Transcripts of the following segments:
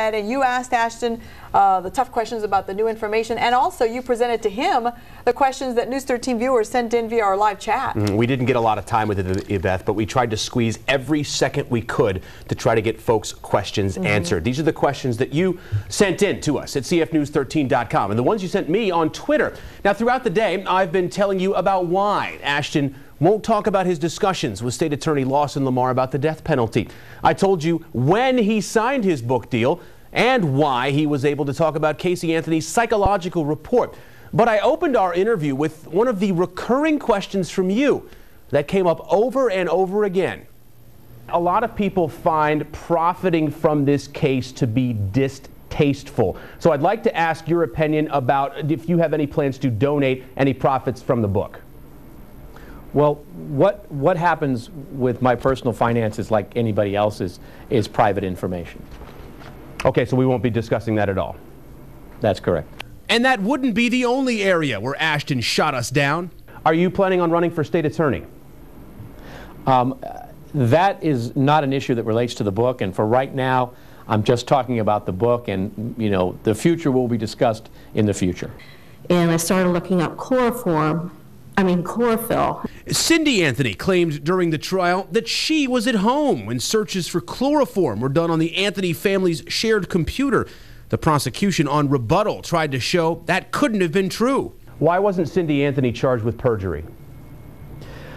And you asked Ashton the tough questions about the new information, and also you presented to him the questions that News 13 viewers sent in via our live chat. We didn't get a lot of time with it, Yvette, but we tried to squeeze every second we could to try to get folks' questions answered. These are the questions that you sent in to us at cfnews13.com and the ones you sent me on Twitter. Now, throughout the day, I've been telling you about why Ashton won't talk about his discussions with State Attorney Lawson Lamar about the death penalty. I told you when he signed his book deal and why he was able to talk about Casey Anthony's psychological report. But I opened our interview with one of the recurring questions from you that came up over and over again. A lot of people find profiting from this case to be distasteful. So I'd like to ask your opinion about if you have any plans to donate any profits from the book. Well, what happens with my personal finances, like anybody else's, is private information. Okay, so we won't be discussing that at all. That's correct. And that wouldn't be the only area where Ashton shot us down. Are you planning on running for state attorney? That is not an issue that relates to the book, and for right now, I'm just talking about the book, and the future will be discussed in the future. And I started looking up chlorophyll. Cindy Anthony claimed during the trial that she was at home when searches for chloroform were done on the Anthony family's shared computer. The prosecution on rebuttal tried to show that couldn't have been true. Why wasn't Cindy Anthony charged with perjury?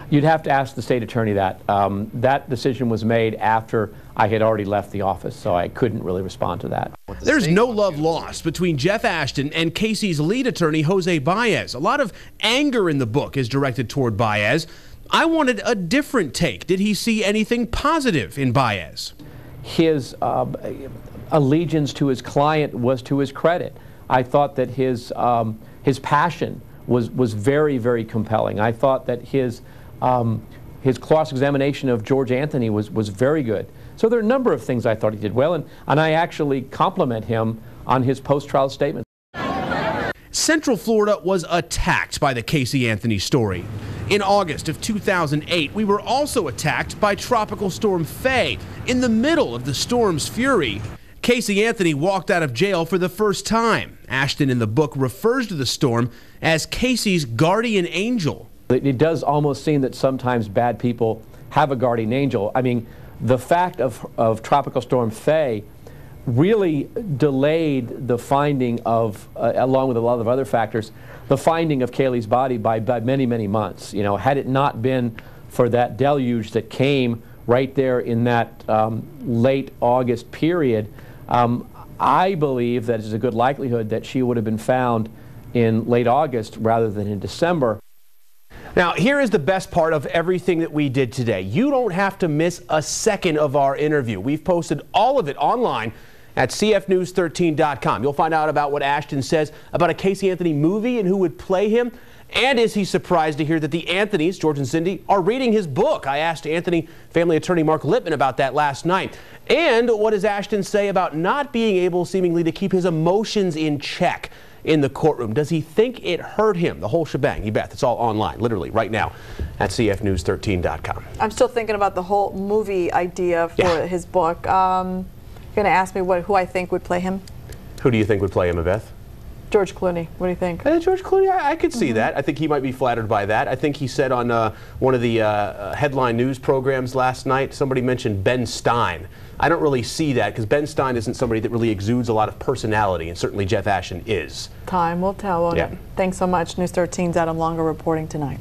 You'd have to ask the state attorney that. That decision was made after I had already left the office, so I couldn't really respond to that. There's no love lost between Jeff Ashton and Casey's lead attorney, Jose Baez. A lot of anger in the book is directed toward Baez. I wanted a different take. Did he see anything positive in Baez? His allegiance to his client was to his credit. I thought that his passion was very, very compelling. I thought that his cross-examination of George Anthony was very good. So there are a number of things I thought he did well, and I actually compliment him on his post-trial statement. Central Florida was attacked by the Casey Anthony story. In August of 2008, we were also attacked by Tropical Storm Faye. In the middle of the storm's fury, Casey Anthony walked out of jail for the first time. Ashton in the book refers to the storm as Casey's guardian angel. It does almost seem that sometimes bad people have a guardian angel. I mean, the fact of Tropical Storm Faye really delayed the finding of, along with a lot of other factors, the finding of Kaylee's body by many, many months. Had it not been for that deluge that came right there in that late August period, I believe that there's a good likelihood that she would have been found in late August rather than in December. Now, here is the best part of everything that we did today. You don't have to miss a second of our interview. We've posted all of it online at cfnews13.com. You'll find out about what Ashton says about a Casey Anthony movie and who would play him. And is he surprised to hear that the Anthonys, George and Cindy, are reading his book? I asked Anthony family attorney Mark Lippman about that last night. And what does Ashton say about not being able seemingly to keep his emotions in check in the courtroom? Does he think it hurt him? The whole shebang. You bet. It's all online, literally, right now at cfnews13.com. I'm still thinking about the whole movie idea for his book. You're going to ask me who I think would play him? Who do you think would play him, Yvette? George Clooney. What do you think? George Clooney, I could see that. I think he might be flattered by that. I think he said on one of the headline news programs last night, somebody mentioned Ben Stein. I don't really see that because Ben Stein isn't somebody that really exudes a lot of personality, and certainly Jeff Ashton is. Time will tell. Thanks so much. News 13's Adam Longer reporting tonight.